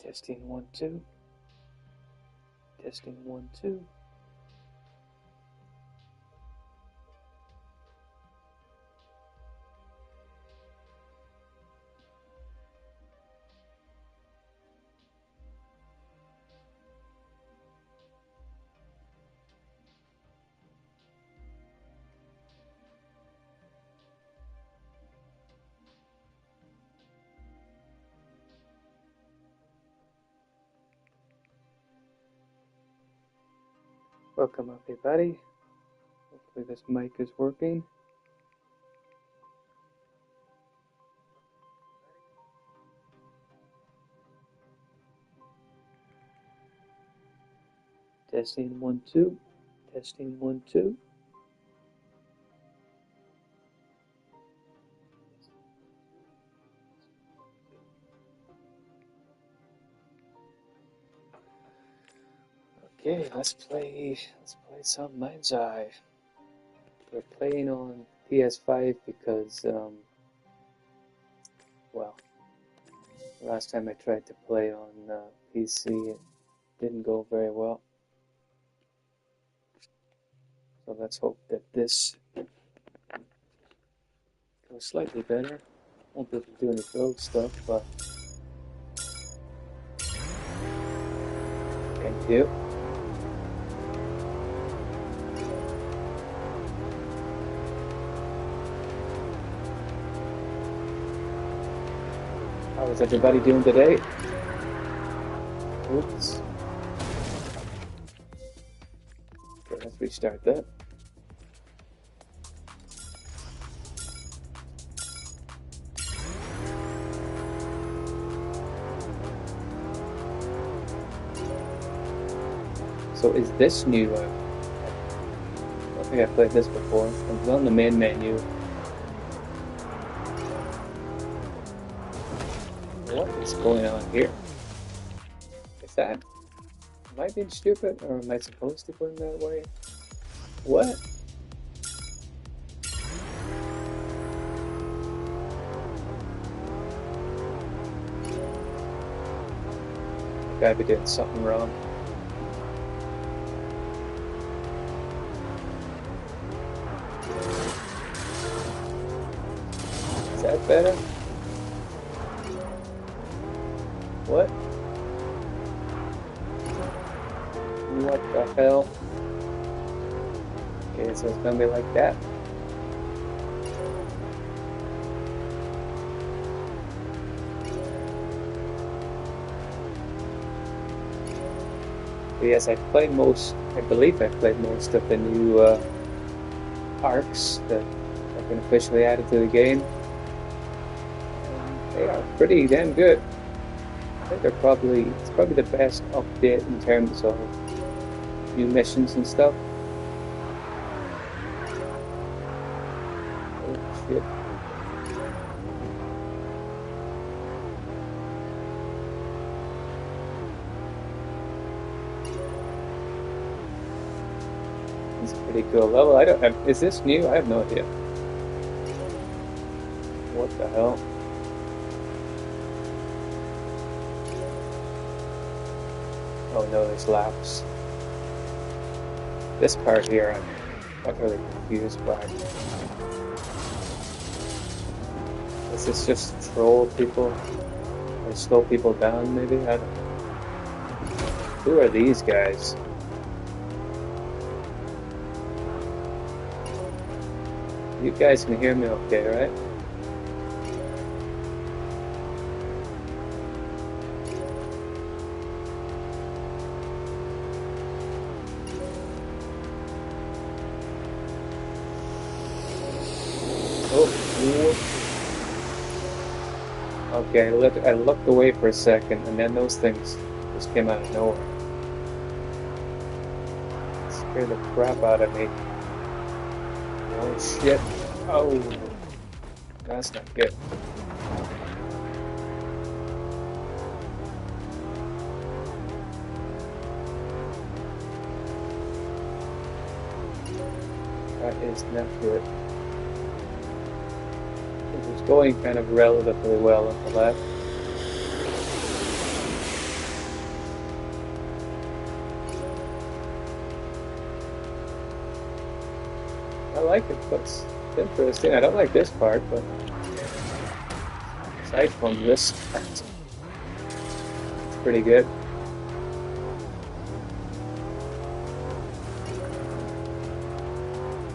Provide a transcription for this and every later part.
Testing 1 2. Testing 1 2. Welcome everybody. Hopefully this mic is working. Testing 1 2. Testing 1 2. Okay, let's play some MindsEye. We're playing on PS5 because well, last time I tried to play on PC it didn't go very well. So let's hope that this goes slightly better. Won't be able to do any build stuff, but thank you. How is everybody doing today? Oops. Okay, let's restart that. So is this new? I don't think I played this before. I was on the main menu. What is going on here? Is that... Am I being stupid, or am I supposed to go in that way? What? I gotta be doing something wrong. Is that better? What? What the hell? Okay, so it's gonna be like that. But yes, I believe I played most of the new arcs that have been officially added to the game. And they are pretty damn good. I think it's probably the best update in terms of new missions and stuff. Oh shit. It's a pretty cool level. Is this new? I have no idea. What the hell? Oh no, there's laps. This part here, I'm really confused by. Is this just to troll people? Or slow people down, maybe? I don't know. Who are these guys? You guys can hear me okay, right? Okay, I looked away for a second, and then those things just came out of nowhere. It scared the crap out of me. Oh shit. Oh. That's not good. That is not good. It was going kind of relatively well on the left. like it, but it's interesting. I don't like this part, but aside from this part, it's pretty good.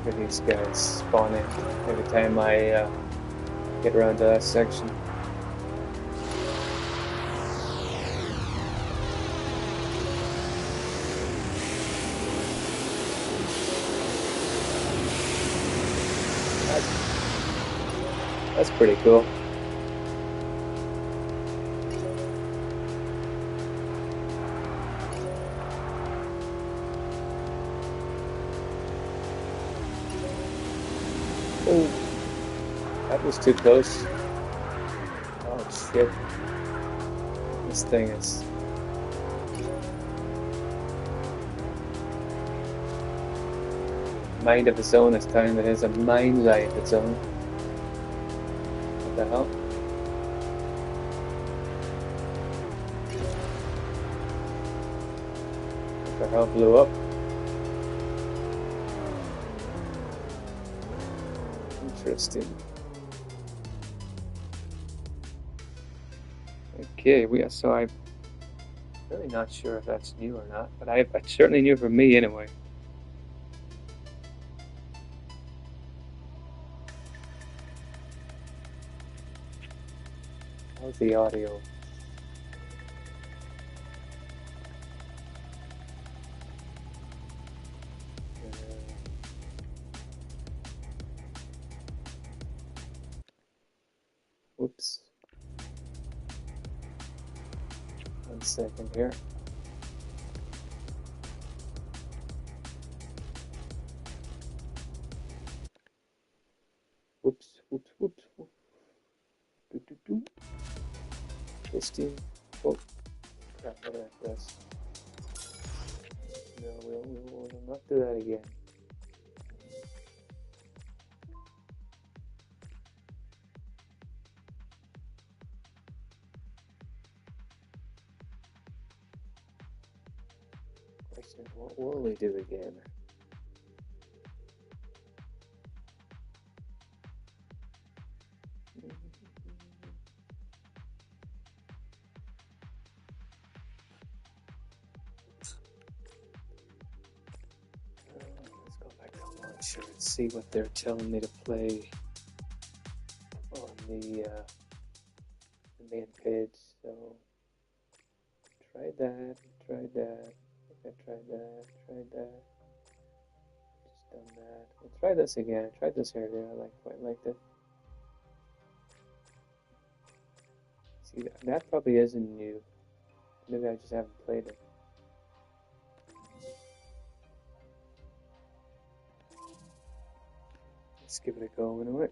Look at these guys spawning every time I get around to that section. That's pretty cool. Oh, that was too close. Oh shit. This thing is... mind of its own this time. It has a MindsEye of its own. What the hell? What the hell blew up? Interesting. Okay, so I'm really not sure if that's new or not, but it's certainly new for me anyway. How's the audio? Whoops. 1 second here. Whoops. Do. Testing. Oh, crap, what did I press? No, we'll not do that again. Question, what will we do again? Let's go back to launcher and see what they're telling me to play on the main page. So try that. I tried that. Just done that. I'll try this again. I tried this earlier. I quite liked it. See, that probably isn't new. Maybe I just haven't played it. Let's give it a go anyway.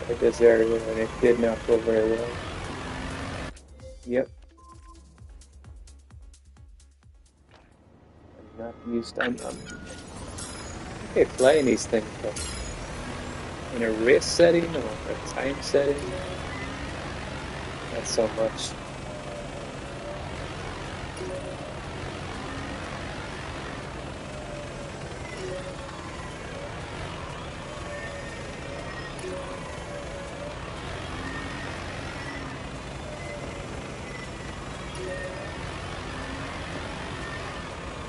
I did this earlier and it did not go very well. Yep. I'm not used to... I'm okay playing these things, but in a race setting or a time setting, not so much.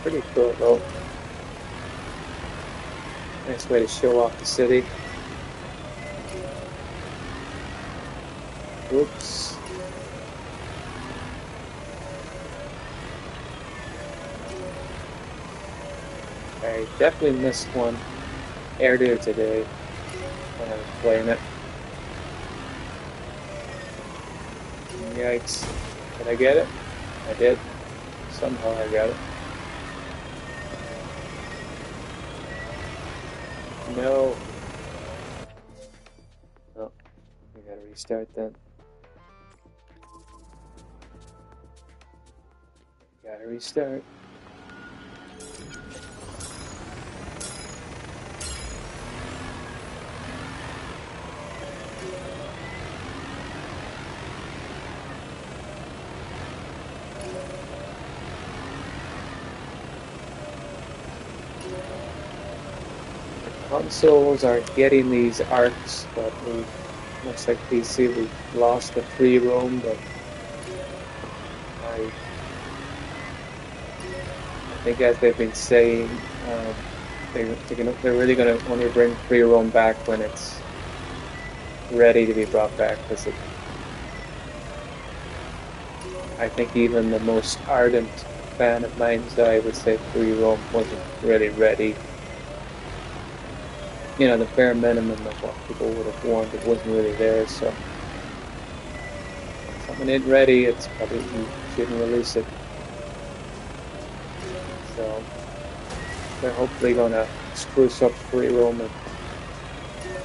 Pretty cool though. Nice way to show off the city. Whoops. I definitely missed one earlier today when I was playing it. Yikes. Did I get it? I did. Somehow I got it. No. Oh, we gotta restart then. Gotta restart. Consoles are getting these arcs, but we, much like PC, we've lost the free roam, but I think as they've been saying, they're really going to only bring free roam back when it's ready to be brought back, because I think even the most ardent fan of MindsEye would say free roam wasn't really ready. You know, the bare minimum of what people would have wanted wasn't really there, so if something ain't ready, it's probably, you shouldn't release it. So they're hopefully going to spruce up free roam, and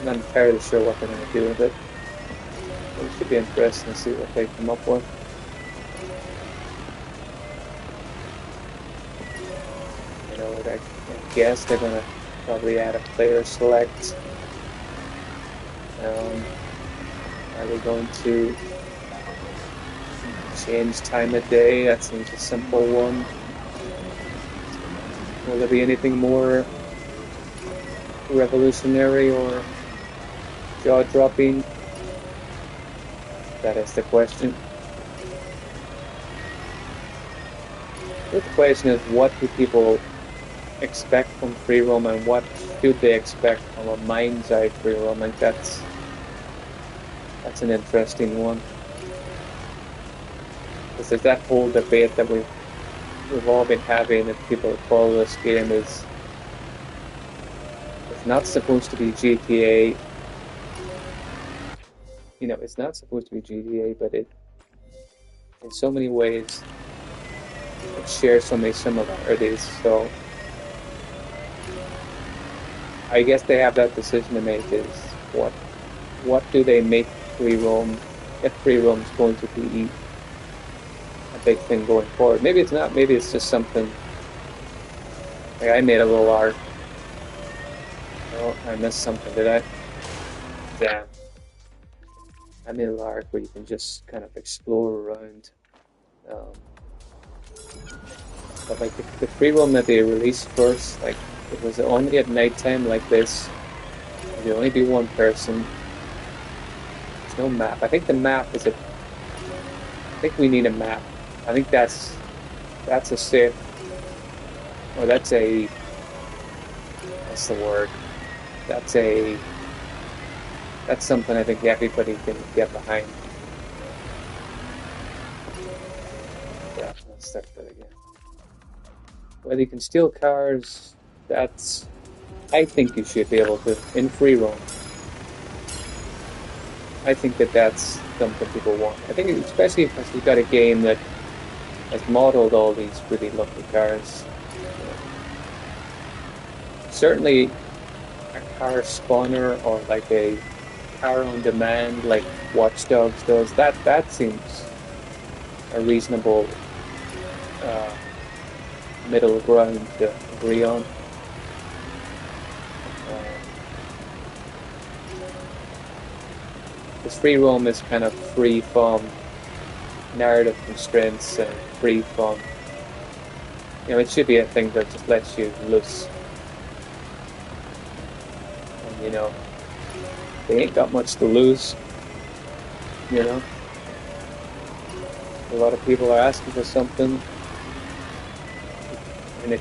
I'm not entirely sure what they're going to do with it. It should be interesting to see what they come up with. You know, I guess they're going to probably add a player select. Are they going to change time of day? That seems a simple one. Will there be anything more revolutionary or jaw-dropping? That is the question. The question is, what do people expect from free roam, and what should they expect from a MindsEye free roam? And that's an interesting one, because there's that whole debate that we've all been having, that people call this game is, it's not supposed to be GTA. You know, it's not supposed to be GTA, but it, in so many ways, it shares so many similarities. So I guess they have that decision to make, is what do they make free roam, if free roam is going to be a big thing going forward. Maybe it's not, maybe it's just something, like I made a little arc. Oh, I missed something, did I? Damn. I made a little arc where you can just kind of explore around. But like the free roam that they released first, like, it was only at nighttime like this. There'd only be one person. There's no map. I think the map is I think we need a map. I think that's a safe, or that's a, what's the word? That's something I think everybody can get behind. Yeah, let's start that again. Whether you can steal cars, I think you should be able to, in free roam. I think that's something people want. I think, especially if you've got a game that has modeled all these really lovely cars. Certainly a car spawner, or like a car on demand like Watch Dogs does, that seems a reasonable middle ground to agree on. Because free roam is kind of free from narrative constraints and free from, you know, it should be a thing that just lets you loose. And, you know, they ain't got much to lose, you know. A lot of people are asking for something, and it,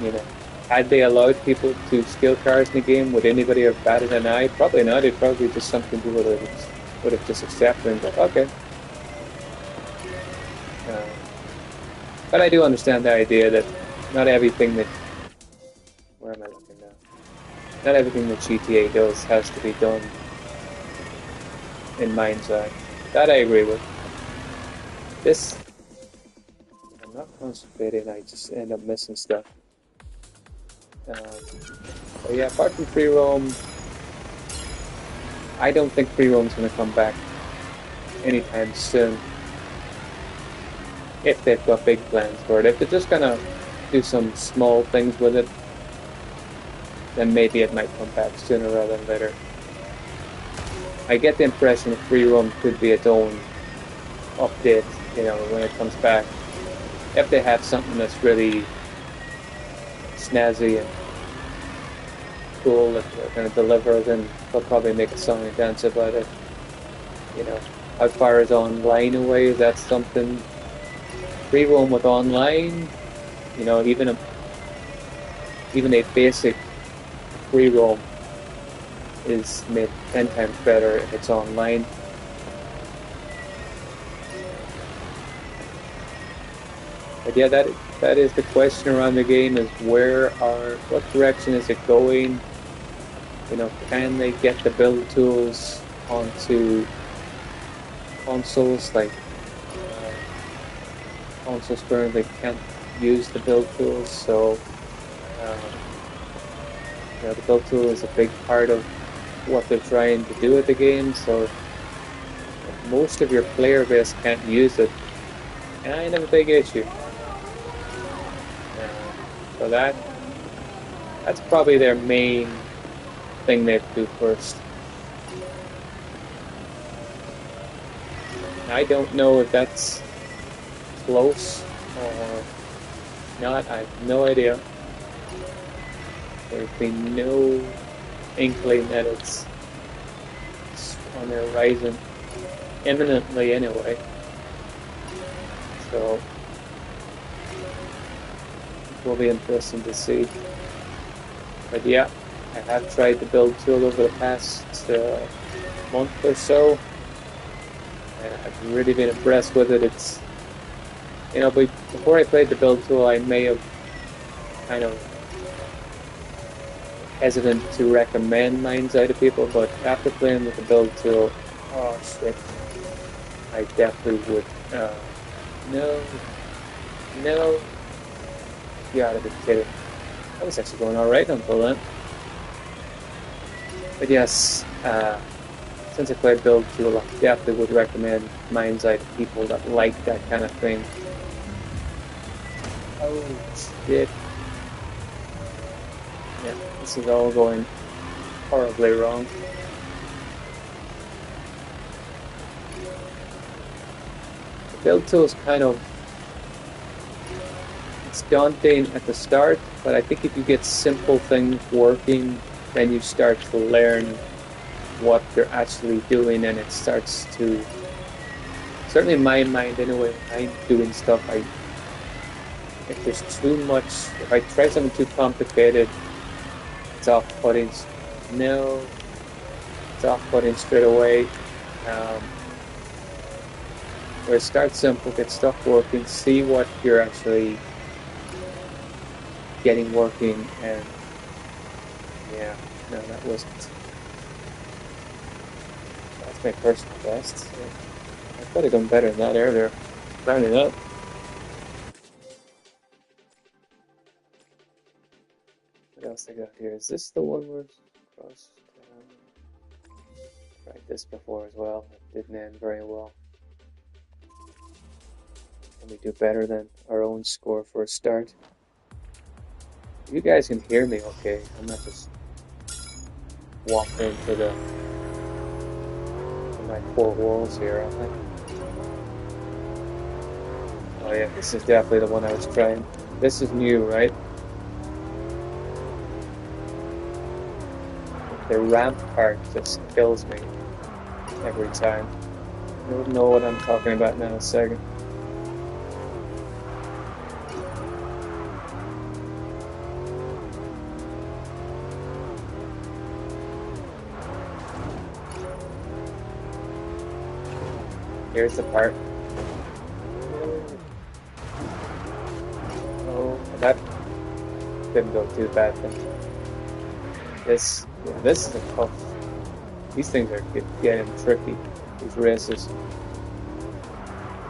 you know, had they allowed people to steal cars in the game, would anybody have batted an eye? Probably not. It'd probably be just something people would have just accepted and go, okay. But I do understand the idea that not everything that, where am I looking now? Not everything that GTA does has to be done in MindsEye. That I agree with. This, I'm not concentrating, I just end up missing stuff. But yeah, apart from free roam, I don't think free roam's going to come back anytime soon. if they've got big plans for it. If they're just gonna do some small things with it, then maybe it might come back sooner rather than later. I get the impression that free roam could be its own update, you know, when it comes back. If they have something that's really snazzy and cool that they're going to deliver, then they'll probably make a song and dance about it. You know, how far is online away? Is that something? Free roam with online, you know, even a basic free roam is made 10 times better if it's online. But yeah, that is the question around the game: is what direction is it going? You know, can they get the build tools onto consoles? Like consoles currently can't use the build tools, so you know, the build tool is a big part of what they're trying to do with the game. So if most of your player base can't use it, kind of a big issue. So that's probably their main thing they have to do first. I don't know if that's close or not. I have no idea. There's been no inkling that it's on the horizon imminently anyway. So it will be interesting to see. But yeah, I have tried the build tool over the past month or so, and I've really been impressed with it. It's, you know, but before I played the build tool, I may have kind of hesitant to recommend MindsEye to people, but after playing with the build tool, oh shit, I definitely would. No, you gotta be kidding. I was actually going alright until then. But yes, since I played build tool, I definitely would recommend MindsEye to people that like that kind of thing. Oh shit. Yeah, this is all going horribly wrong. The build tool is kind of, it's daunting at the start, but I think if you get simple things working, then you start to learn what they're actually doing, and it starts to, certainly in my mind anyway, when I'm doing stuff, if there's too much, if I try something too complicated, it's off-putting. No, it's off-putting straight away. Where start simple, get stuff working, see what you're actually getting working, and yeah, no, that wasn't. That's my personal best. So I could have done better than that earlier. Rounding up. What else I got here? Is this the one where it's crossed? Tried this before as well. It didn't end very well. Can we do better than our own score for a start? You guys can hear me okay. I'm not just walking into my four walls here, I think. Oh yeah, this is definitely the one I was trying. This is new, right? The ramp part just kills me every time. I don't know what I'm talking about now in a second. Here's the part. Oh, that didn't go too bad then. This is a tough. These things are getting tricky. These races.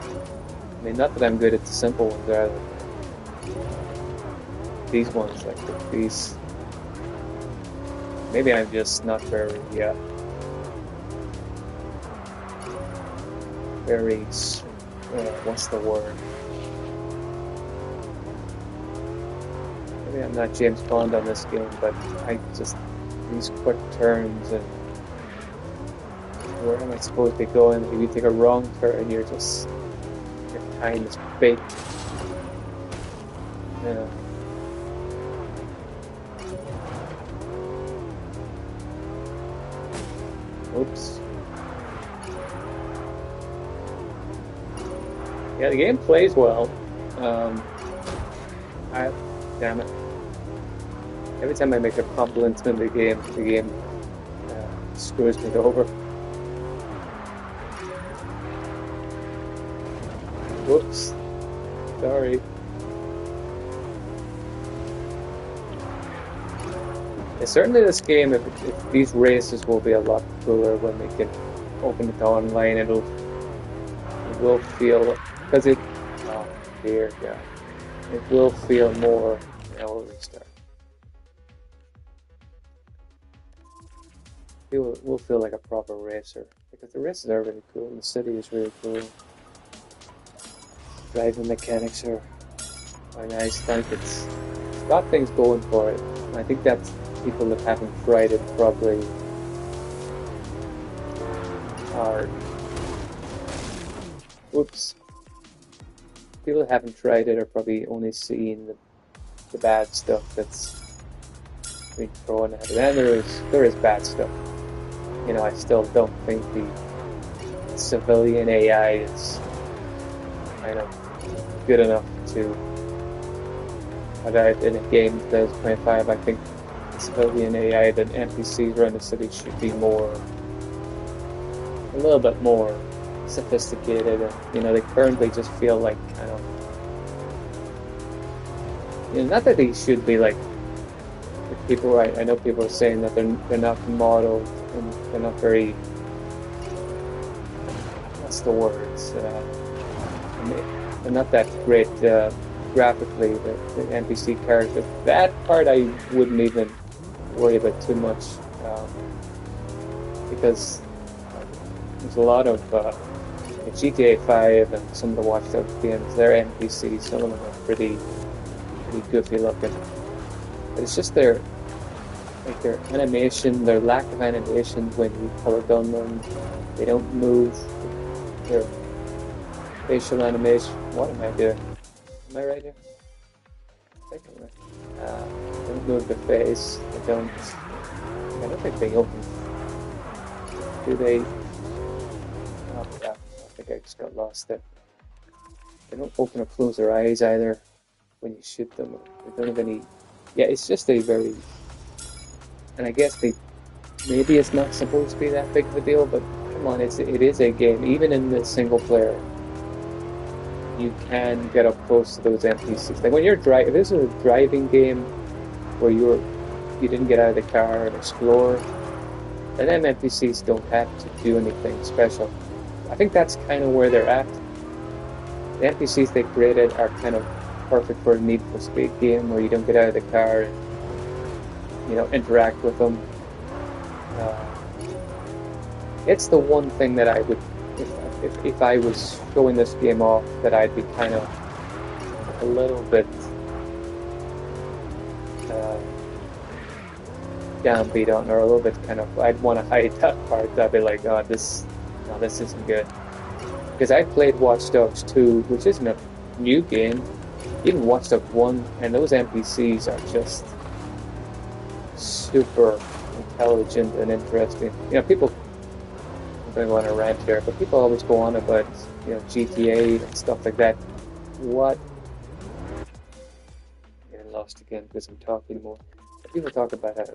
I mean, not that I'm good at the simple ones either. These ones, like these. Maybe I'm just not very, very, what's the word? maybe I'm not James Bond on this game, but I just, these quick turns and where am I supposed to be going? If you take a wrong turn, your time is baked. Yeah. Oops. Yeah, the game plays well. Damn it. Every time I make a compliment to the game screws me over. Whoops. Sorry. Yeah, certainly this game, if these races will be a lot cooler when they can open it online. It will feel, because oh dear God, it will feel more. Now we'll restart. It will feel like a proper racer, because the races are really cool. The city is really cool. Driving mechanics are nice. Like it's got things going for it. I think that's people that haven't tried it probably are. Oops. People that haven't tried it are probably only seeing the bad stuff that's being thrown at it. And there is bad stuff. You know, I still don't think the civilian AI is kind of good enough to have it in a game in 2025. I think the civilian AI that NPCs around the city should be a little bit more sophisticated. And, you know, they currently just feel like kind of, you know, not that they should be like people. I know people are saying that they're not modeled and they're not very. What's the words? They're not that great graphically. The NPC characters. That part I wouldn't even worry about too much because there's a lot of GTA 5 and some of the Watch Dogs games. Their NPCs, some of them are pretty goofy looking. But it's just their animation, their lack of animation when you color gun them. They don't move. Their facial animation. What am I doing? Am I right here? I think I'm right. They don't move their face. I don't think they open. Do they? Oh yeah, I think I just got lost there. They don't open or close their eyes either when you shoot them. They don't have any. Yeah, it's just a very. And I guess maybe it's not supposed to be that big of a deal, but come on, it is a game. Even in the single player, you can get up close to those NPCs. Like when you're driving, if this is a driving game where you didn't get out of the car and explore, then NPCs don't have to do anything special. I think that's kind of where they're at. The NPCs they created are kind of perfect for a Need for Speed game where you don't get out of the car and, you know, interact with them. It's the one thing that I would, if I was showing this game off, that I'd be kind of a little bit downbeat on, or a little bit kind of, I'd want to hide that part. I'd be like, oh, this isn't good. Because I played Watch Dogs 2, which isn't a new game, even Watch Dogs 1, and those NPCs are just super intelligent and interesting. You know, people, I'm going to go on a rant here, but people always go on about, you know, GTA and stuff like that. What? I'm getting lost again because I'm talking more. But people talk about how,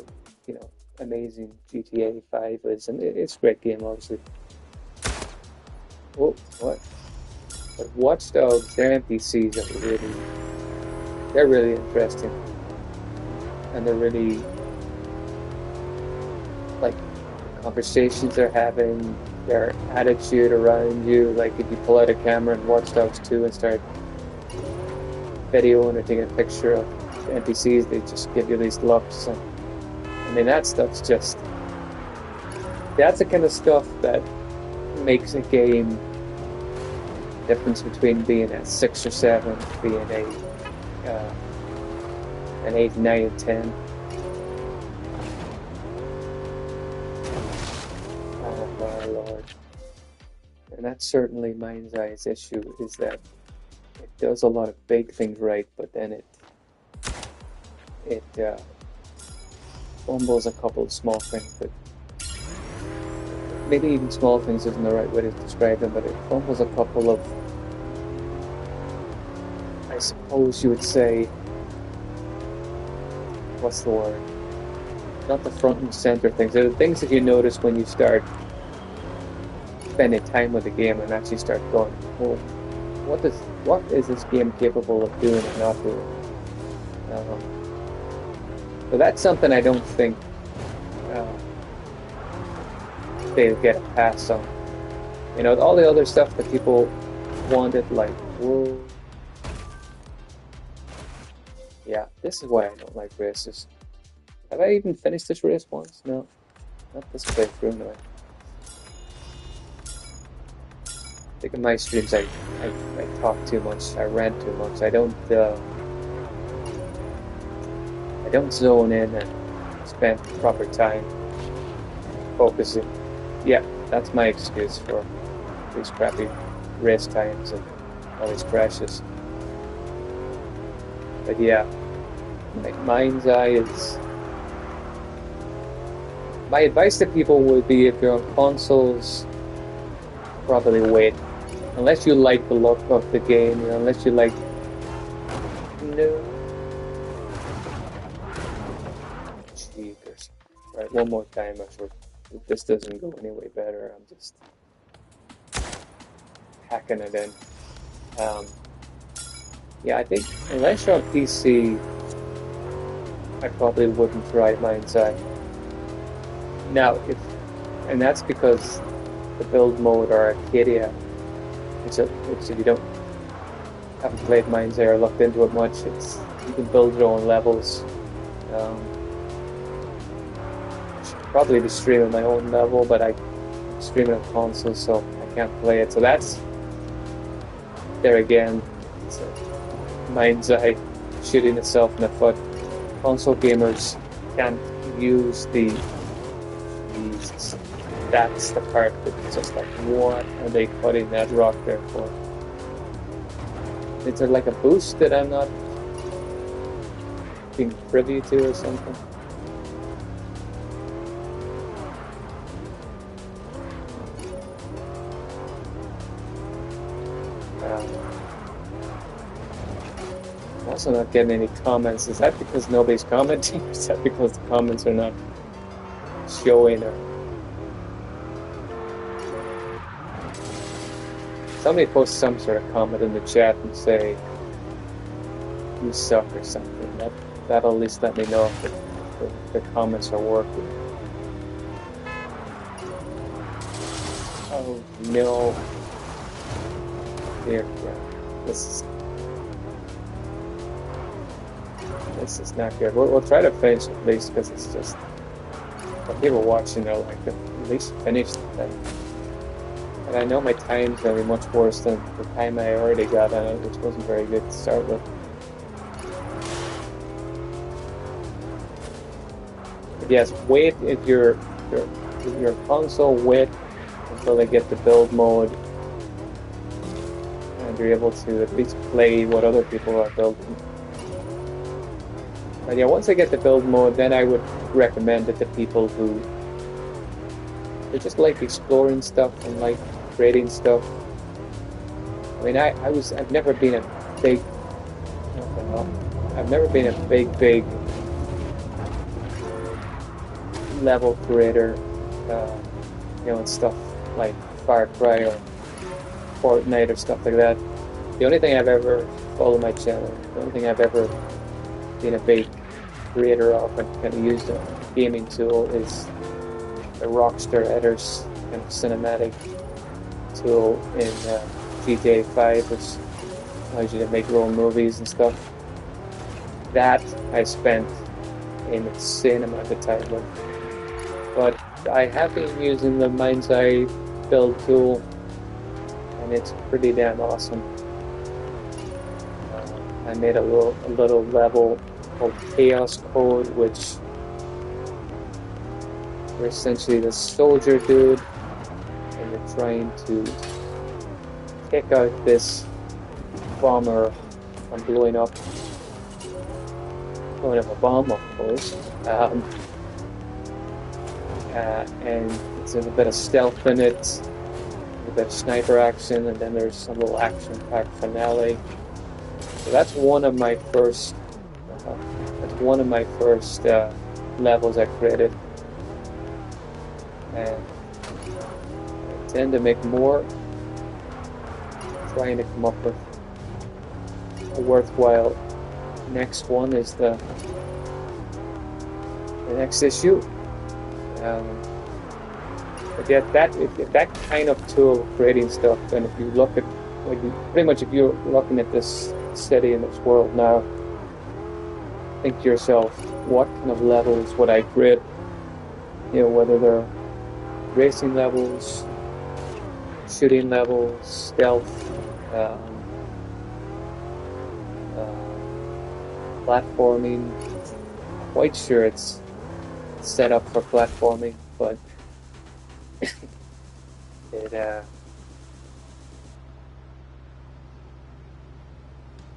you know, amazing GTA 5 is, and it's a great game, obviously. Oh, what? But Watch Dogs, their NPCs are really interesting, and they're really, like, conversations they're having, their attitude around you. Like if you pull out a camera in Watch Dogs 2 and start videoing or taking a picture of the NPCs, they just give you these looks. And I mean, that stuff's just, that's the kind of stuff that makes a game difference between being a 6 or 7, being a an 8, 9, and 10. Oh my lord. And that's certainly MindsEye's issue, is that it does a lot of big things right, but then it fumbles a couple of small things that maybe even small things isn't the right way to describe them, but it fumbles a couple of, I suppose you would say, what's the word? Not the front and center things. They're the things that you notice when you start spending time with the game and actually start going, well, what is this game capable of doing and not doing? So that's something I don't think they'll get a pass on. You know, all the other stuff that people wanted, like, whoa. Yeah, this is why I don't like races. Have I even finished this race once? No, not this playthrough, no. I think in my streams I talk too much, I rant too much. I don't zone in and spend proper time focusing. Yeah, that's my excuse for these crappy race times and all these crashes. But yeah, like MindsEye is... My advice to people would be, if you're on consoles, probably wait. Unless you like the look of the game, you know, unless you like... No. Cheaters. Right, one more time, I'm sure. If this doesn't go any way better, I'm just hacking it in. Yeah, I think unless you're on PC, I probably wouldn't try MindsEye. Now, and that's because the build mode or Arcadia, which if you haven't played MindsEye or looked into it much, you can build your own levels. Probably be streaming my own level, but I'm streaming on console, so I can't play it. So that's there again. It's MindsEye shooting itself in the foot. Console gamers can't use the. Jesus, that's the part that's just like, what are they putting that rock there for? Is there like a boost that I'm not being privy to or something? I'm also not getting any comments. Is that because nobody's commenting? Or is that because the comments are not showing? Or somebody posts some sort of comment in the chat and say you suck or something. That'll at least let me know if the comments are working. Oh no. Dear God. This is not good. We'll try to finish at least, because it's just, the people watching are like, at least finish the thing. And I know my time's going to be much worse than the time I already got on it, which wasn't very good to start with. But yes, wait if your console, wait until they get the build mode, and you're able to at least play what other people are building. But yeah, once I get the build mode, then I would recommend it to people who just like exploring stuff and like creating stuff. I mean, I've never been a big, big level creator, and stuff like Far Cry or Fortnite or stuff like that. The only thing I've ever followed my channel, the only thing I've ever been a big creator of and kind of used a gaming tool is the Rockstar Editors kind of cinematic tool in GTA 5, which allows you to make your own movies and stuff. That I spent an insane amount of time with. But I have been using the MindsEye build tool, and it's pretty damn awesome. I made a little level called Chaos Code, which you're essentially the soldier dude, and you're trying to take out this bomber from blowing up a bomb, of course. And there's a bit of stealth in it, a bit of sniper action, and then there's some little action-packed finale. So that's one of my first. Levels I created, and I tend to make more, trying to come up with a worthwhile next one is the next issue. But yeah, that kind of tool of creating stuff, and if you look at, if you're looking at this city and this world now, think to yourself, what kind of levels would I create? You know, whether they're racing levels, shooting levels, stealth, platforming. Quite sure it's set up for platforming, but it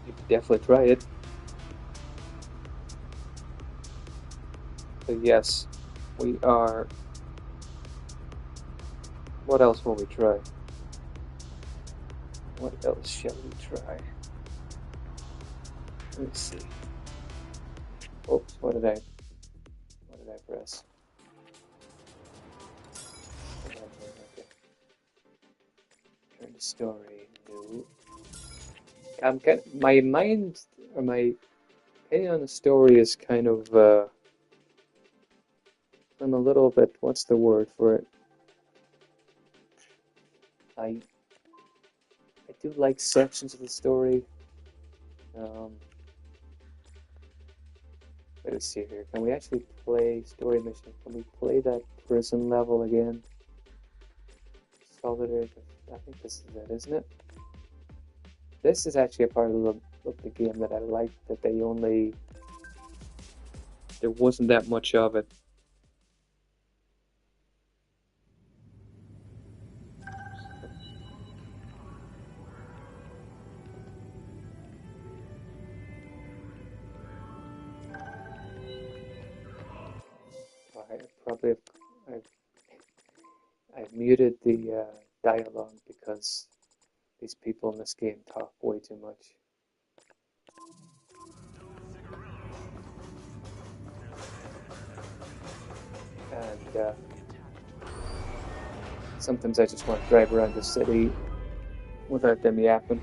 you could definitely try it. So yes, we are. What else will we try? What else shall we try? Let's see. Oops, what did I press? Okay. Turn to story. No. My mind, or my opinion on the story is kind of. I'm a little bit. What's the word for it? I do like sections of the story. Let's see here. Can we actually play story mission? Can we play that prison level again? Solitary. I think this is it, isn't it? This is actually a part of the game that I like. That there wasn't that much of it. I've muted the dialogue because these people in this game talk way too much. And sometimes I just want to drive around the city without them yapping.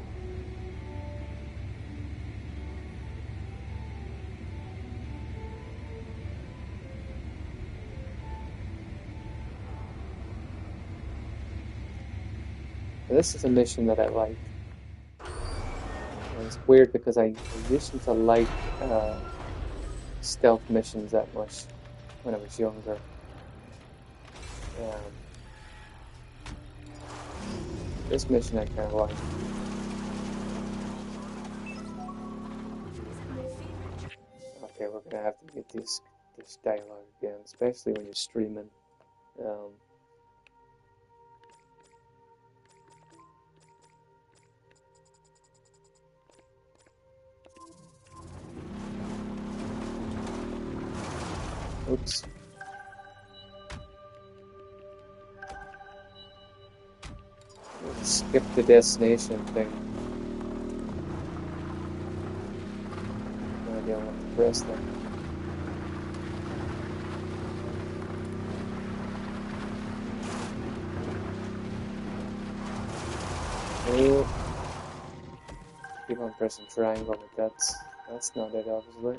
This is a mission that I like. And it's weird because I used to like stealth missions that much when I was younger. This mission I kind of like. Okay, we're gonna have to get this dialogue again, especially when you're streaming. Oops. Skip the destination thing. No idea what to press there. Oh. Keep on pressing triangle, but that's not it, obviously.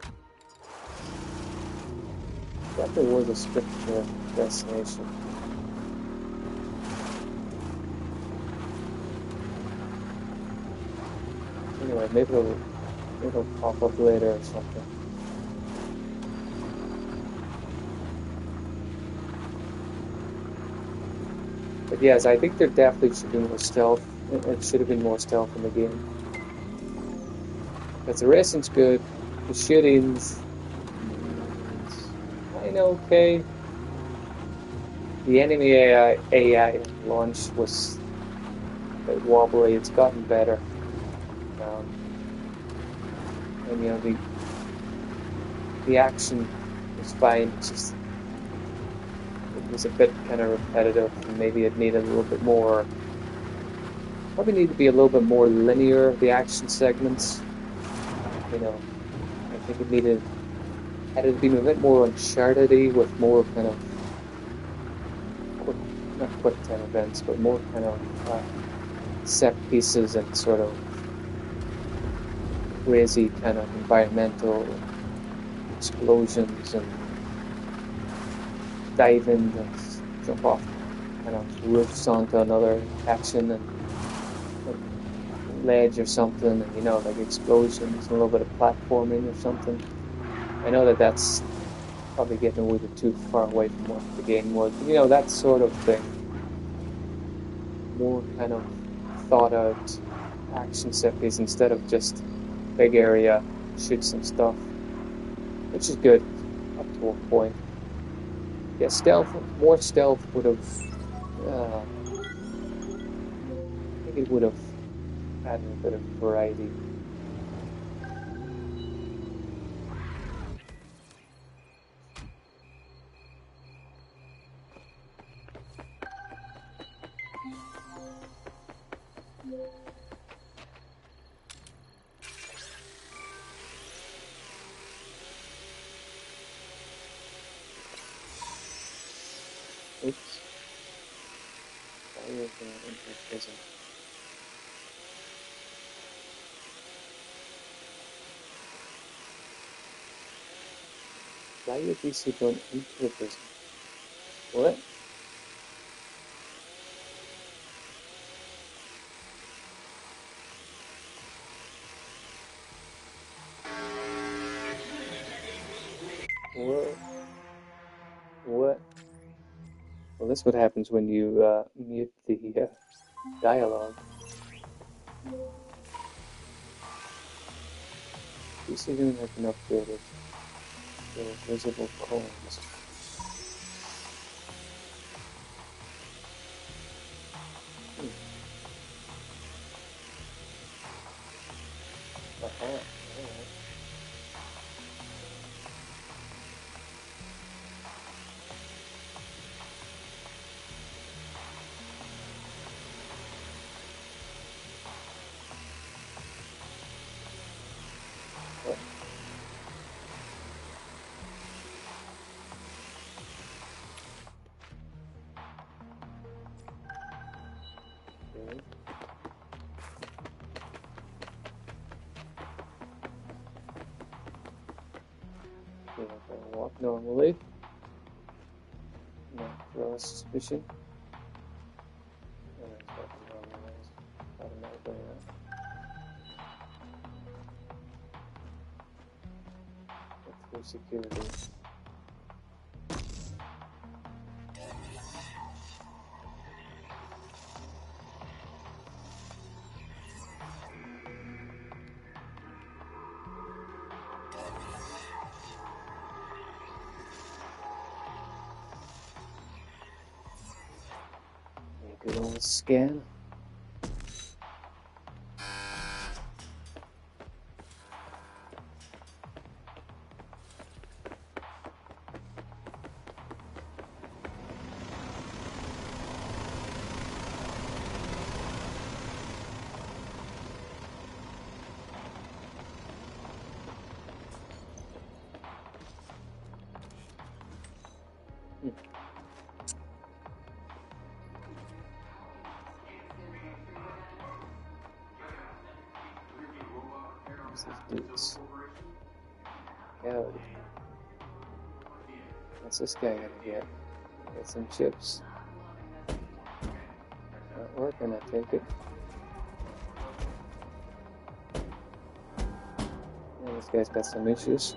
I thought there was a scripture destination. Anyway, maybe it'll pop up later or something. But yes, I think there definitely should be more stealth. It should have been more stealth in the game. Because the racing's good, the shooting's kind of okay. The enemy AI at launch was a bit wobbly. It's gotten better. Um, and you know the action was fine. It's just it was a bit kind of repetitive, and maybe it needed a little bit more. Probably need to be a little bit more linear. The action segments, you know, I think it needed had it been a bit more Uncharted-y with more kind of quick, not quick time events, but more kind of set pieces and sort of crazy kind of environmental explosions and dive in, jump off kind of roofs onto another action and ledge or something, and you know, like explosions, a little bit of platforming or something. I know that that's probably getting a little bit too far away from what the game was, but you know, that sort of thing. More kind of thought out action set piece instead of just big area, shoot some stuff, which is good up to a point. Yeah, more stealth would have, I think it would have added a bit of variety. Oops. Fire into prison. Fly your DC drone into a prison. What? What? What? Well, that's what happens when you mute the dialogue. DC drone has been upgraded. There are visible cones. Aha. Alright. What? Okay. Okay, if I walk normally, not draw suspicion. Alright, so I can normalize automatically now. Get through security. A good old scan. What's these dudes? Howdy. What's this guy gonna get? Get some chips. Not working, I take it. Yeah, this guy's got some issues.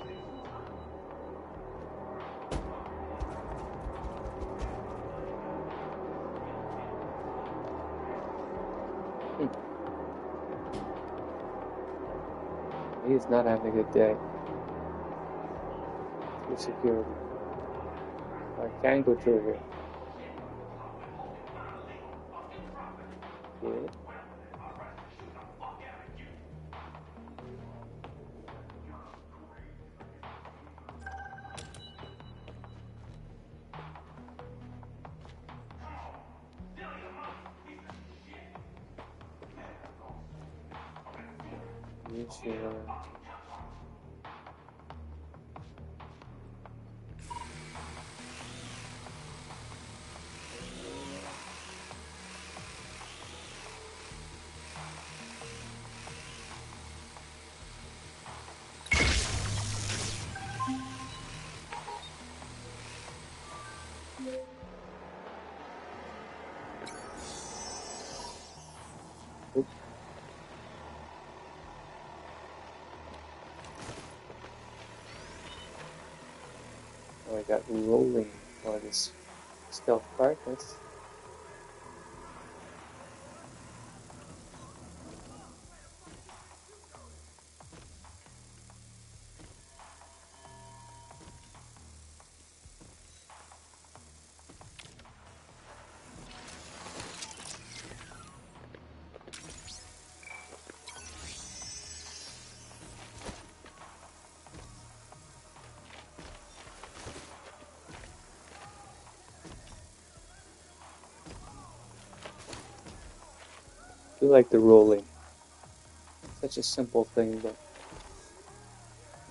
He is not having a good day. Through security. I can go through here. Good. Use your Oops. Oh, I got rolling for this stealth part. That's I do like the rolling. Such a simple thing, but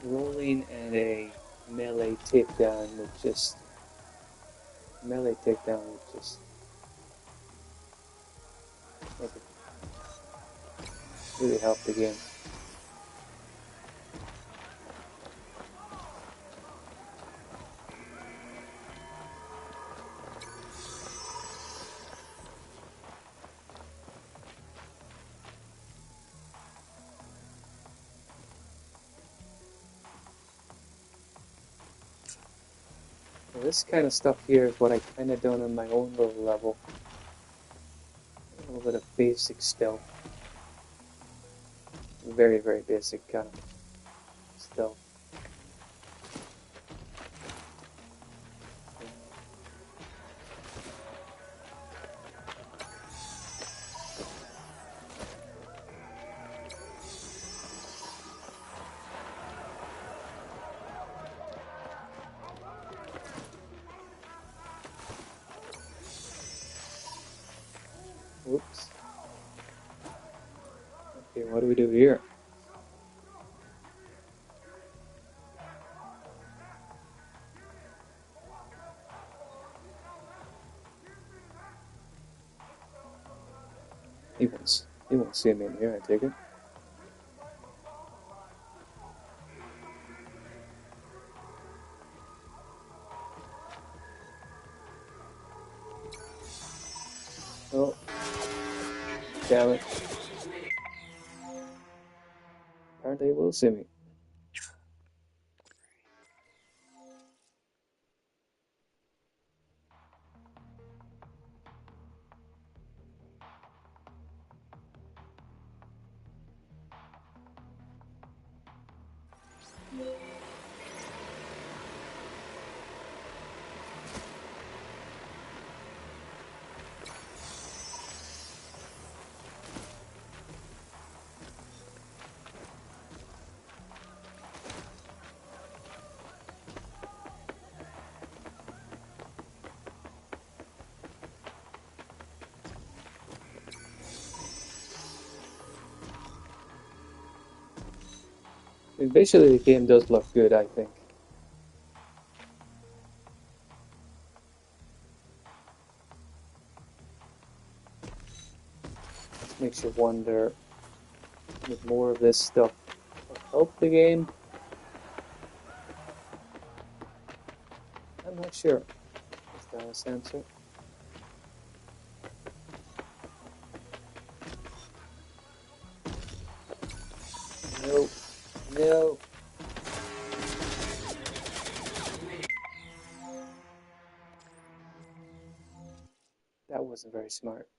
rolling and a melee takedown would just make it really help the game. Well, this kind of stuff here is what I kind of done on my own little level. A little bit of basic stealth. Very, very basic kind of stealth. Oops. Okay, what do we do here? He won't see me in here, I take it. Oh, damn it. Apparently he will see me. I mean, basically the game does look good, I think. It makes you wonder, would more of this stuff help the game? I'm not sure. Is that a sensor? No. No. That wasn't very smart.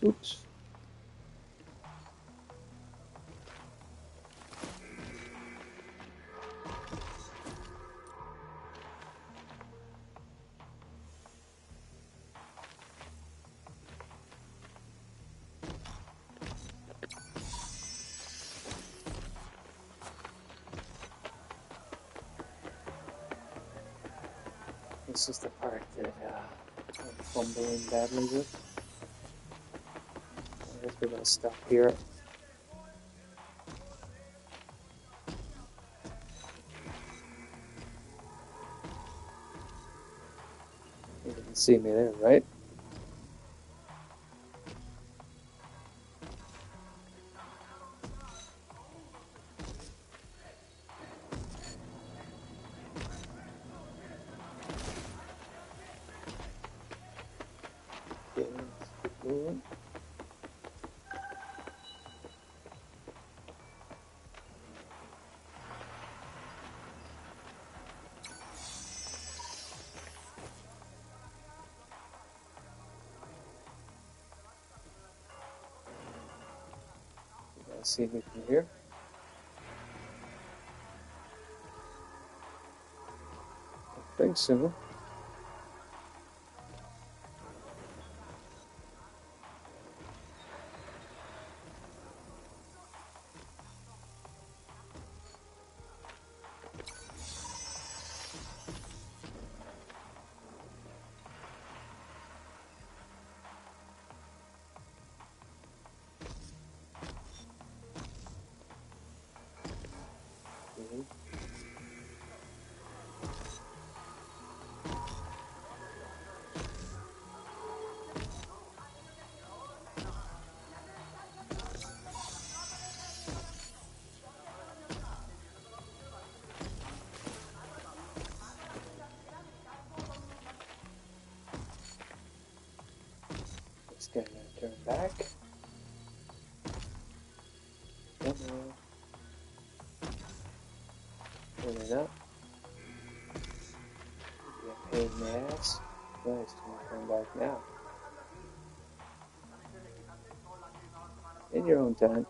Oops. This is the part that I'm fumbling badly with. I guess we're going to stop here. You didn't see me there, right? Okay, let's keep moving. You guys see me from here? I think so. This guy gonna turn back. Come on. Turning up. Be a pain in the ass. Nice, turn back now. In your own time.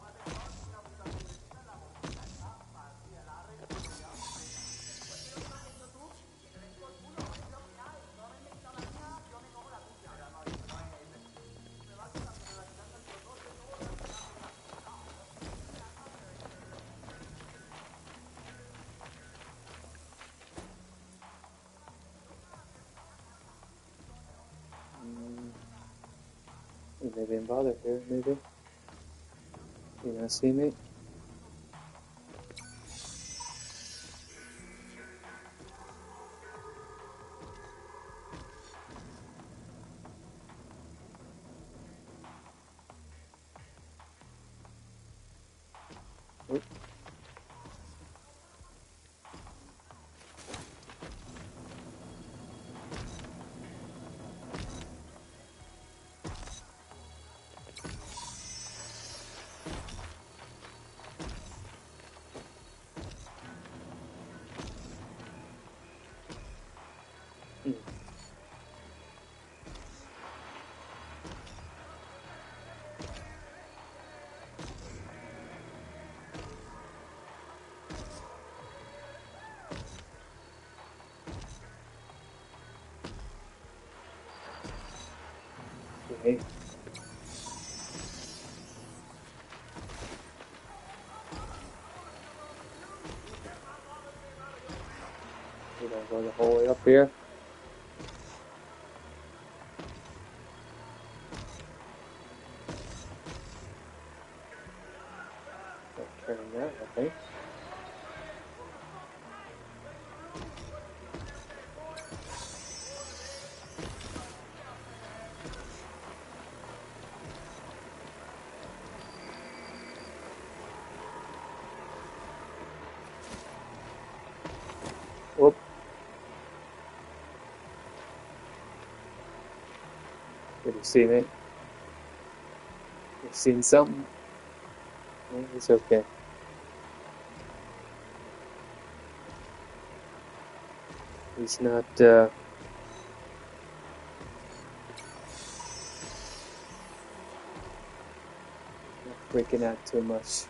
Maybe I'm bothered here, maybe. You gonna see me? Oop. Okay. We're gonna go the whole way up here. Turning that, I think. Whoop. Did you see me? You seen something? No, it's okay. He's not, freaking out too much.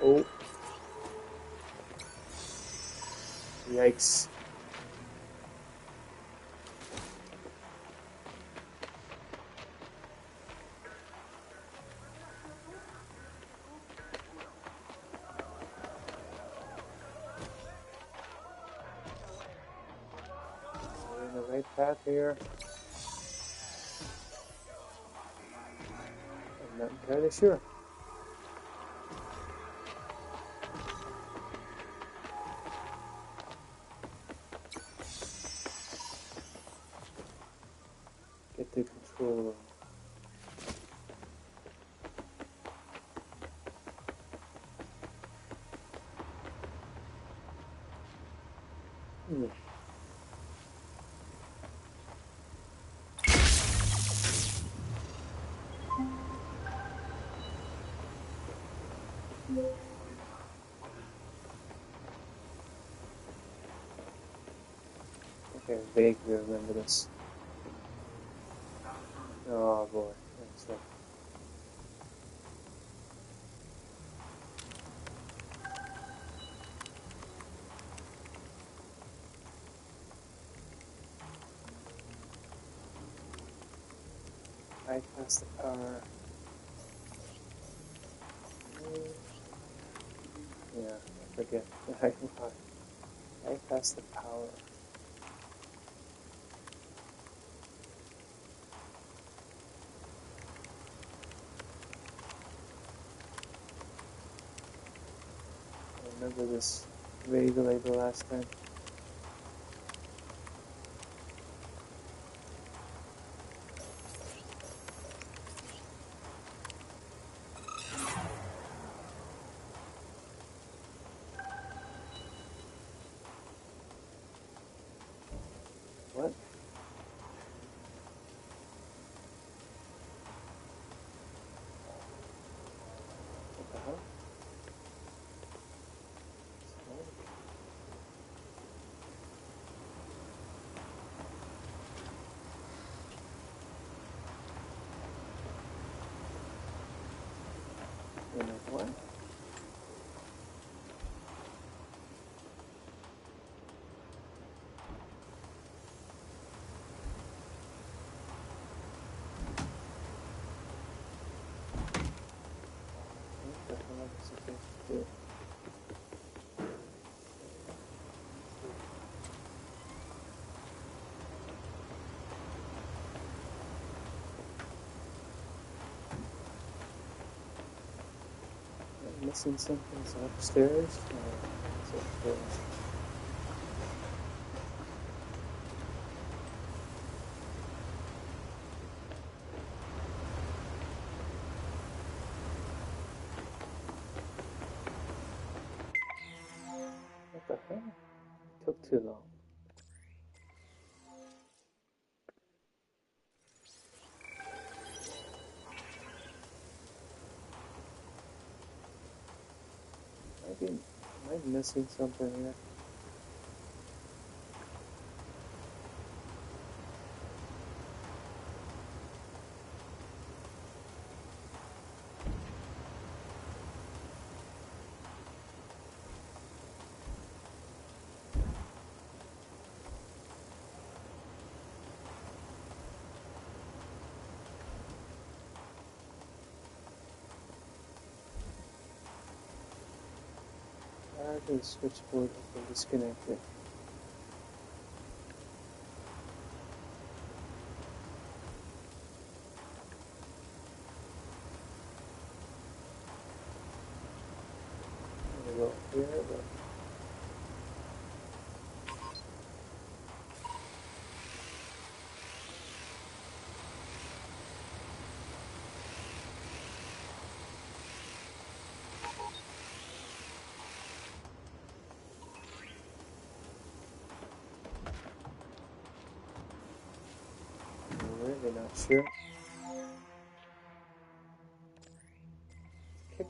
Oh. Yikes. We're in the right path here. I'm not entirely sure. Get the control room. Okay, I vaguely remember this. Oh boy, that's right. Bypass the power. Yeah, I forget. Bypass the power. I remember this vaguely the last time. What? What the hell? Wait a minute, what? What the hell am I supposed to do? Am I missing something? Is it upstairs? It's upstairs. What the hell? It took too long. Am I missing something here? The switchboard has been disconnected. I'm gonna go here, but I'm really not sure.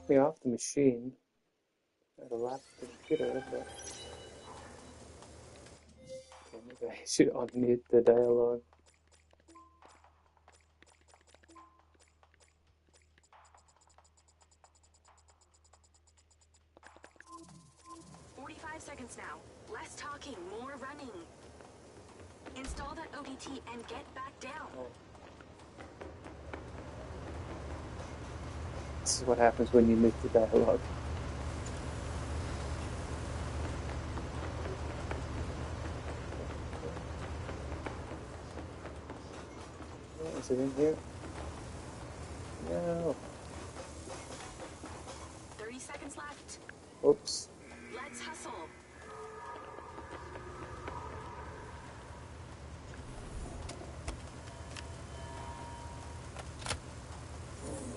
me off the machine. I had a lap the computer, but okay, maybe I should unmute the dialogue. Seconds now. Less talking, more running. Install that ODT and get back down. Oh. This is what happens when you mute the dialogue. Oh, is it in here? No. 30 seconds left. Oops. Let's hustle.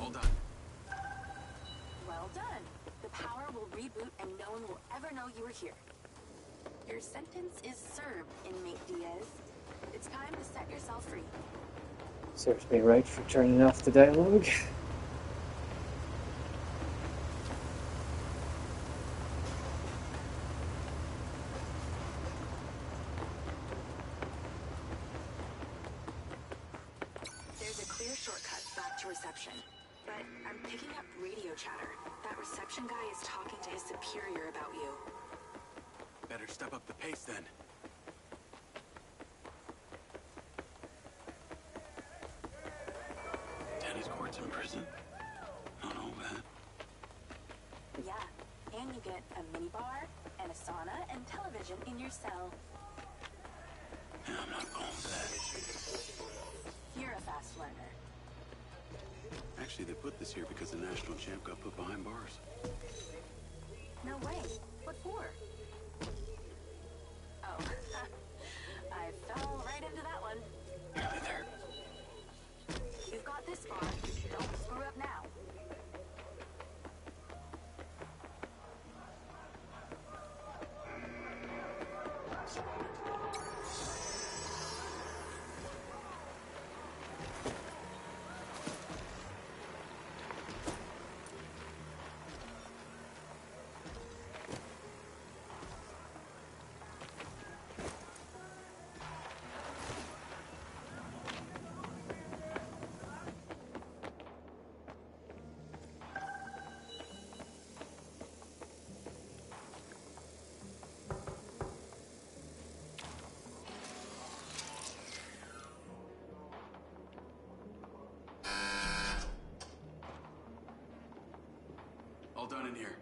All done. Well done. The power will reboot and no one will ever know you were here. Your sentence is served, inmate Diaz. It's time to set yourself free. Serves me right for turning off the dialogue. Shortcut back to reception. But I'm picking up radio chatter. That reception guy is talking to his superior about you. Better step up the pace then. Tennis courts in prison? Not all that. Yeah, and you get a minibar and a sauna and television in your cell. Yeah, I'm not going for that. You're a fast learner. Actually, they put this here because the national champ got put behind bars. No way. What for? Oh, I fell right into that one. Nearly there. You've got this far. Don't screw up now. All done in here.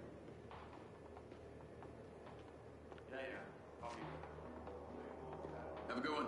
Yeah. Copy. Have a good one.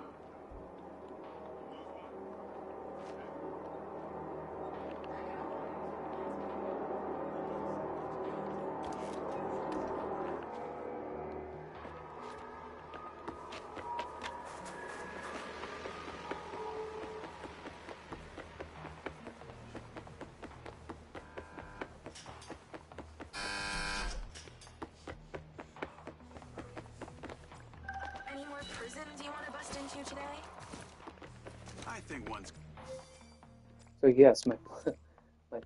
Any more prisons you want to bust into today? I think one's... So yes, my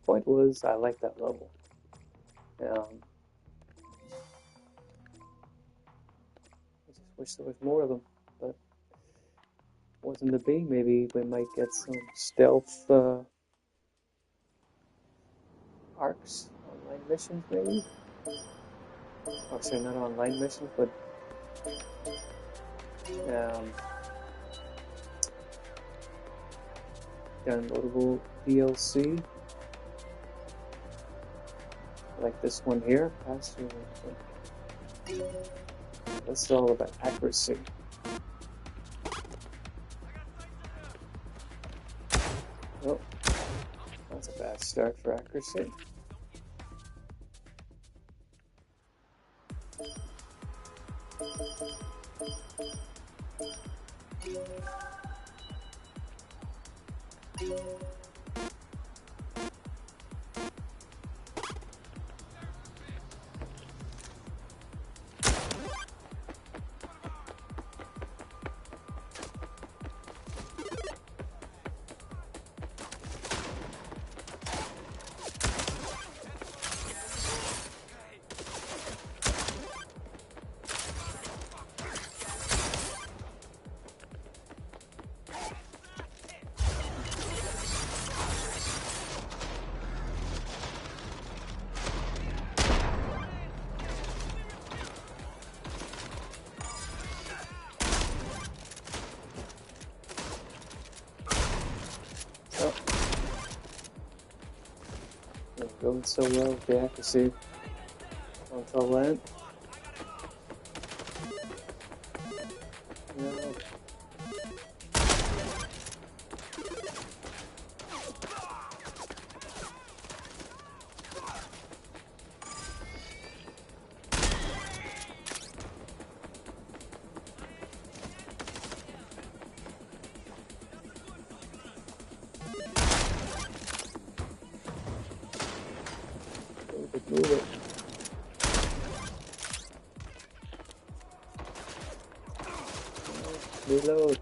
point was I like that level. I just wish there was more of them, but wasn't to be. Maybe we might get some stealth arcs, online missions maybe? Oh, sorry, not online missions, but downloadable DLC. Like this one here. This is all about accuracy. Oh, that's a bad start for accuracy. going so well with the accuracy until then. No. Move it. Reload.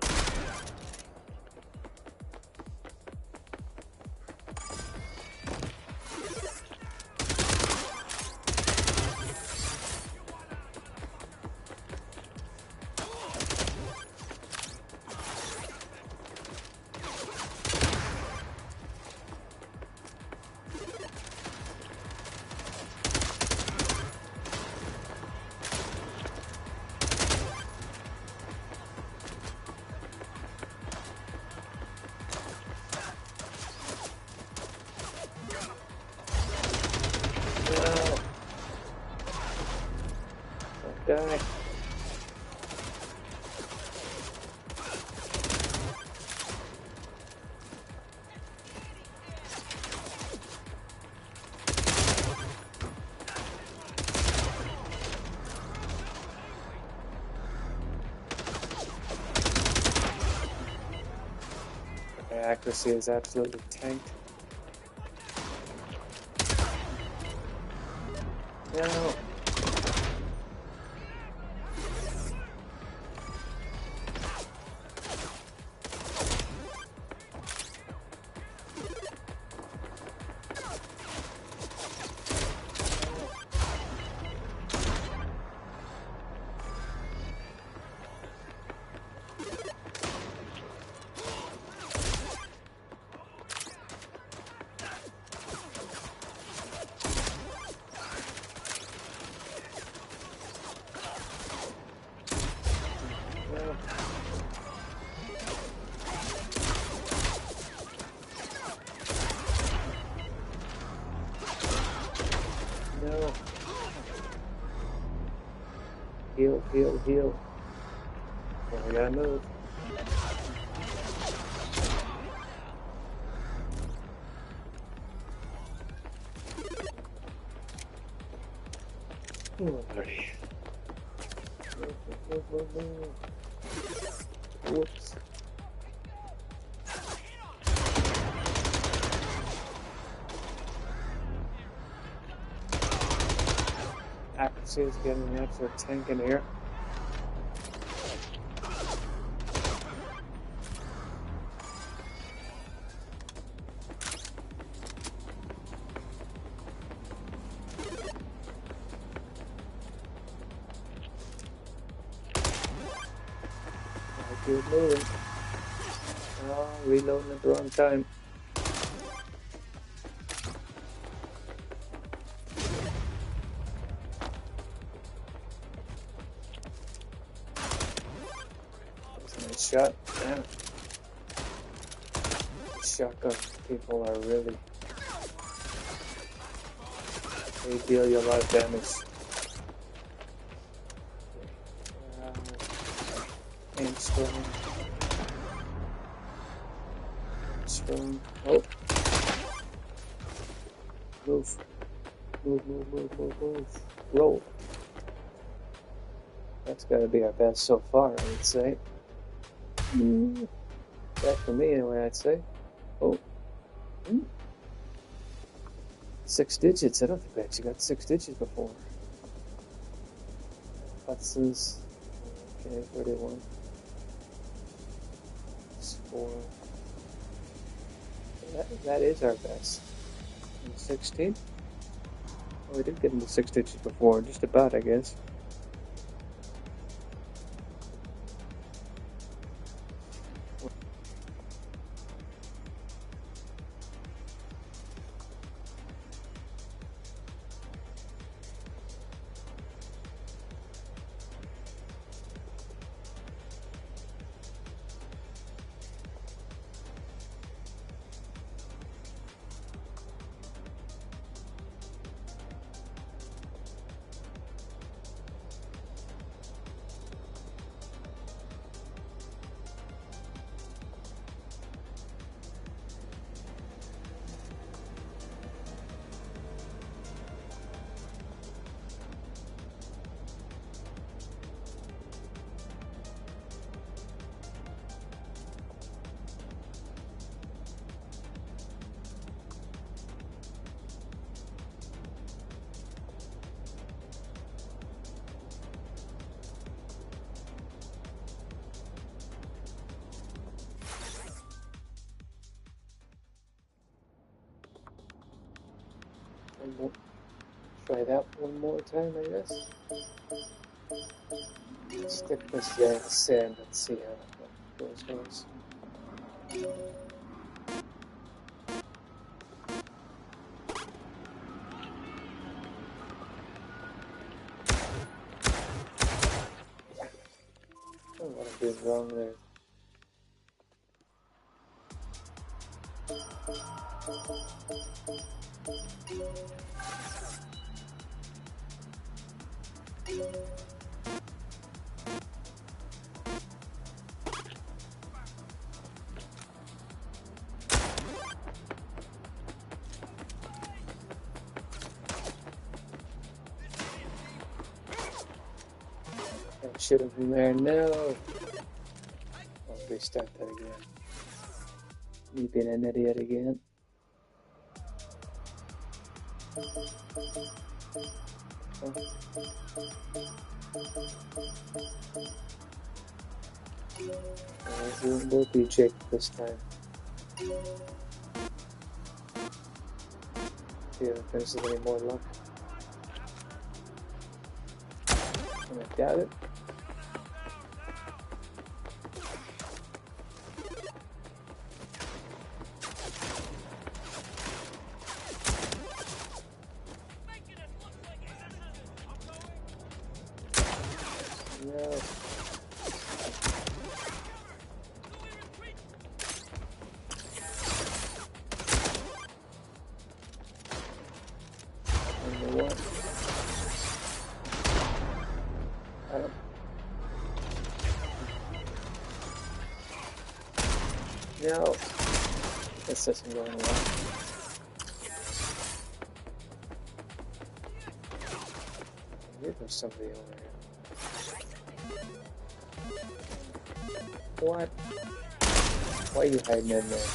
No. Don't die. The accuracy is absolutely tanked. No. No. Heal, heal, heal. Oh, we gotta move. Oh, buddy. Move. Whoops. Accuracy is getting an absolute tank in here. Good moving. Oh, reloading at the wrong time. That's a nice shot. Damn it. Shotgun people are really... they deal you a lot of damage. Aim strong. Strong. Oh. Move. Move. Roll. That's gotta be our best so far, I would say. That for me anyway, I'd say. Oh. 6 digits. I don't think we actually got 6 digits before. Hudson's. Okay, 31. 4. That is our best. And 16? Oh, we did get into 6 digits before. Just about, I guess. Try that one more time, I guess. Stick this there in the sand and see how those goes. Oh, what I did wrong there. I should have been there. No. I'll restart that again. Me being an idiot again. It will be Jake this time. See if there's any more luck. I doubt it. No. What? I don't. No. This isn't going well. Maybe there's somebody over here. What? Why are you hiding in there?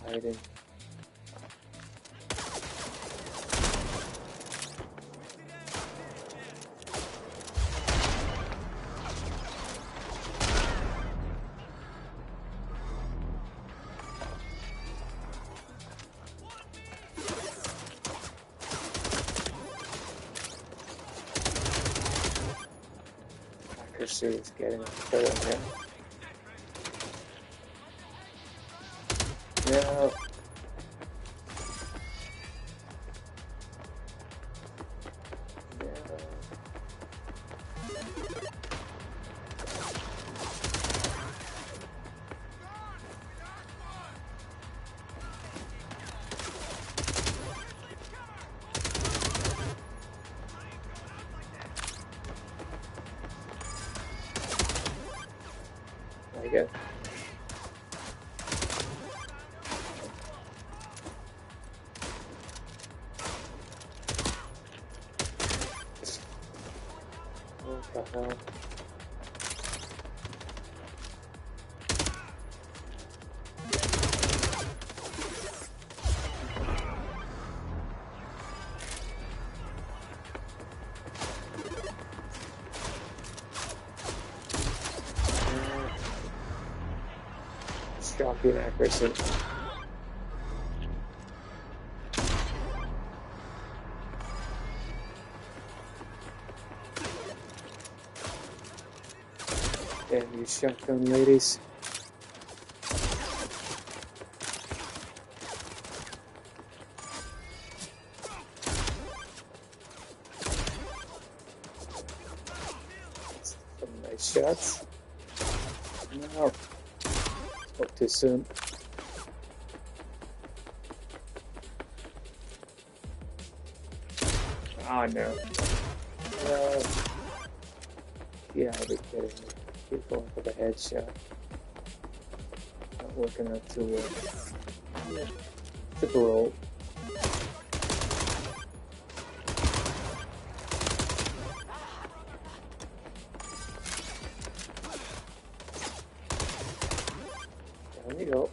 Hiding. Accuracy is getting better here. No. There you go. What the hell? Shocking accuracy. Damn you shotgun ladies. Some nice shots. No. Spoke too soon. Oh no. No. Yeah, I'll be kidding me. Keep going for the headshot. Not working out too well. Super roll. Down you go.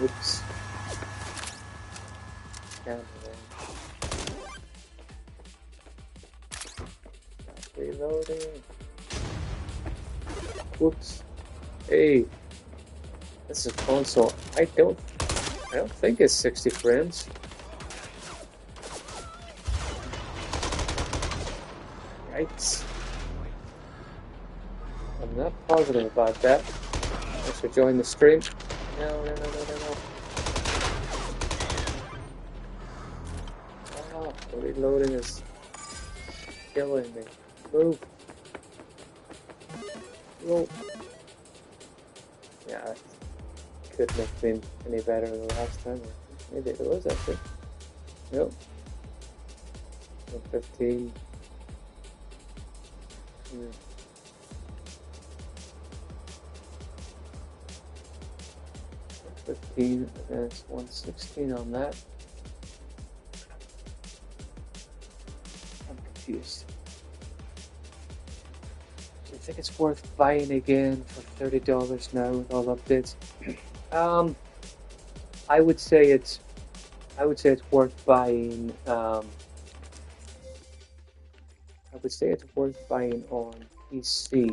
Oops. Down there. Reloading. Whoops. Hey. This is a console. I don't think it's 60 frames. Yikes. I'm not positive about that. Thanks for joining the stream. No. Oh, the reloading is killing me. Move. Roll. Yeah, it couldn't have been any better the last time. Maybe it was actually. Nope. 115. 15, and it's 116 on that. I'm confused. Do you think it's worth buying again for $30 now with all updates? I would say it's worth buying. I would say it's worth buying on PC.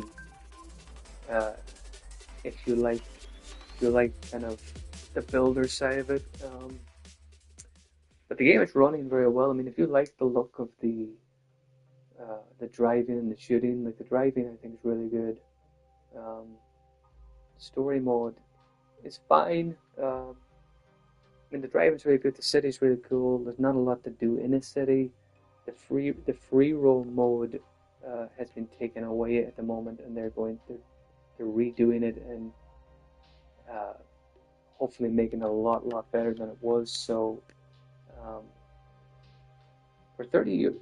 If you like kind of the builder side of it. But the game is running very well. I mean, if you like the look of the driving and the shooting, like the driving, I think is really good. Story mode is fine. I mean, the driving's really good. The city's really cool. There's not a lot to do in a city. The free roam mode has been taken away at the moment, and they're redoing it and hopefully making it a lot better than it was. So for $30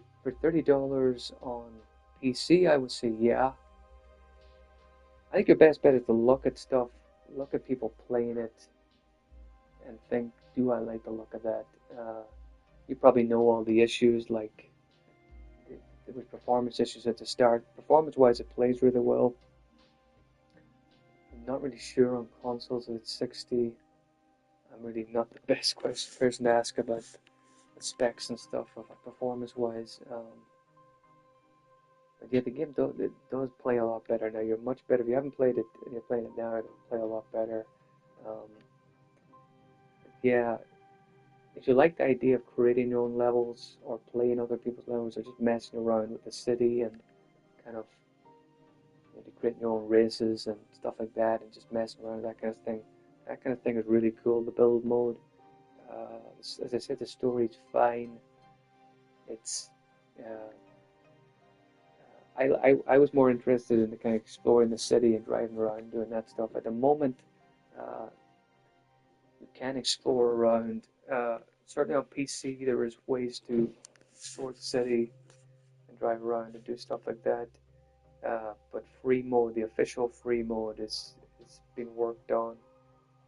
on PC, I would say yeah. I think your best bet is to look at stuff, look at people playing it, and think, do I like the look of that? You probably know all the issues, like there was performance issues at the start. Performance-wise, it plays really well. I'm not really sure on consoles if it's 60. I'm really not the best person to ask about the specs and stuff performance-wise. But yeah, the game does play a lot better now. You're much better. If you haven't played it and you're playing it now, it'll play a lot better. Yeah, if you like the idea of creating your own levels or playing other people's levels or just messing around with the city and kind of creating your own races and stuff like that and just messing around with that kind of thing is really cool. The build mode, as I said, the story's fine. It's I was more interested in the kind of exploring the city and driving around and doing that stuff. At the moment, you can explore around. Certainly on PC, there is ways to explore the city and drive around and do stuff like that. But free mode, the official free mode, is being worked on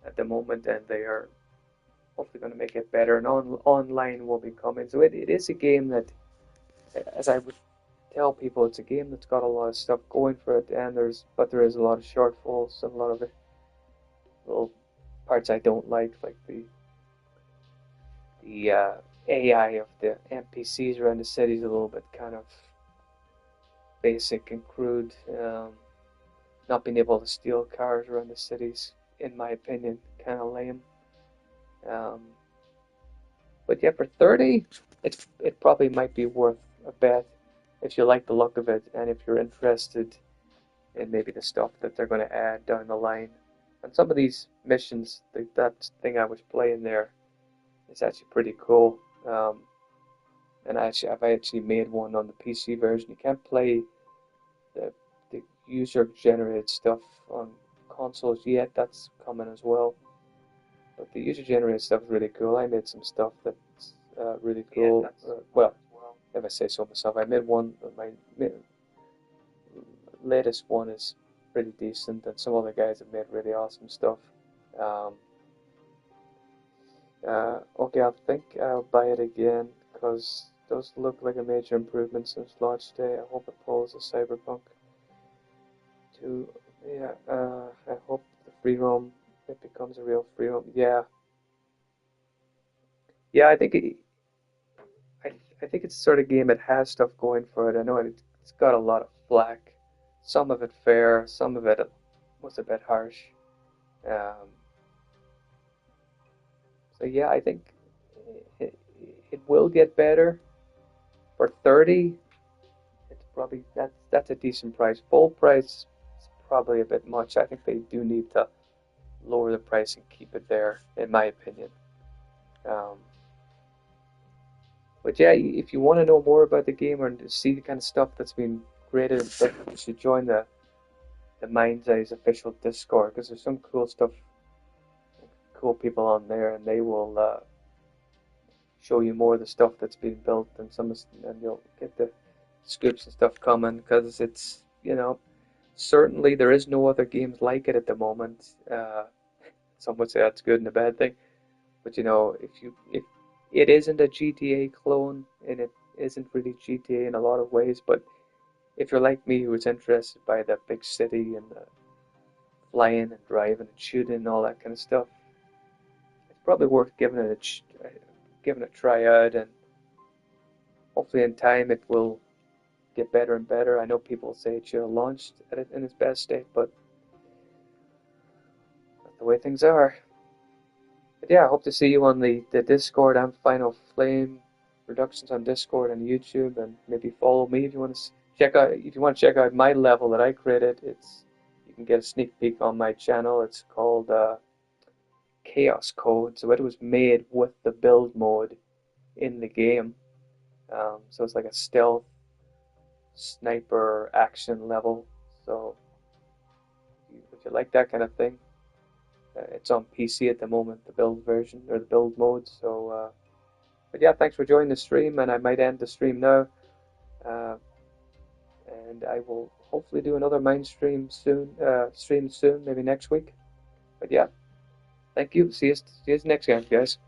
at the moment, and they are hopefully going to make it better. And online will be coming. So it is a game that, as I would tell people, it's a game that's got a lot of stuff going for it, and there is a lot of shortfalls and a lot of little parts I don't like the AI of the NPCs around the city is a little bit kind of basic and crude. Not being able to steal cars around the cities, in my opinion, kind of lame. But yeah, for 30, it probably might be worth a bet if you like the look of it and if you're interested in maybe the stuff that they're going to add down the line. And some of these missions, that thing I was playing there, is actually pretty cool. And I've actually made one on the PC version. You can't play the user-generated stuff on consoles yet. That's coming as well. But the user-generated stuff is really cool. I made some stuff that's really cool. Well, if I say so myself, I made one. My latest one is pretty decent, and some other guys have made really awesome stuff. Okay, I think I'll buy it again because it does look like a major improvement since launch day. I hope it pulls a Cyberpunk 2. Yeah, I hope the free roam, it becomes a real free roam. Yeah, yeah, I think it's the sort of game that has stuff going for it. I know it's got a lot of flack, some of it fair, some of it was a bit harsh. Um, so yeah, I think it, it will get better. For 30, it's probably that's a decent price. Full price is probably a bit much. I think they do need to lower the price and keep it there, in my opinion. Um, but yeah, if you want to know more about the game or to see the kind of stuff that's been created and stuff, you should join the MindsEye's official Discord because there's some cool stuff, cool people on there, and they will show you more of the stuff that's being built and and you'll get the scoops and stuff coming because it's certainly there is no other games like it at the moment. Some would say that's good and a bad thing, but if it isn't a GTA clone and it isn't really GTA in a lot of ways, but if you're like me who's interested by the big city and the flying and driving and shooting and all that kind of stuff, it's probably worth giving it a try out, and hopefully in time it will get better and better. I know people say it should have launched in its best state, but that's the way things are. But yeah, I hope to see you on the Discord. I'm Final Flame Productions on Discord and YouTube, and maybe follow me if you want to check out my level that I created. You can get a sneak peek on my channel. It's called Chaos Code. So it was made with the build mode in the game. So it's like a stealth sniper action level. So if you like that kind of thing, it's on PC at the moment, the build version or the build mode. So, but yeah, thanks for joining the stream, and I might end the stream now. Uh, and I will hopefully do another Mind stream soon, maybe next week. But yeah, thank you. See you next time, guys.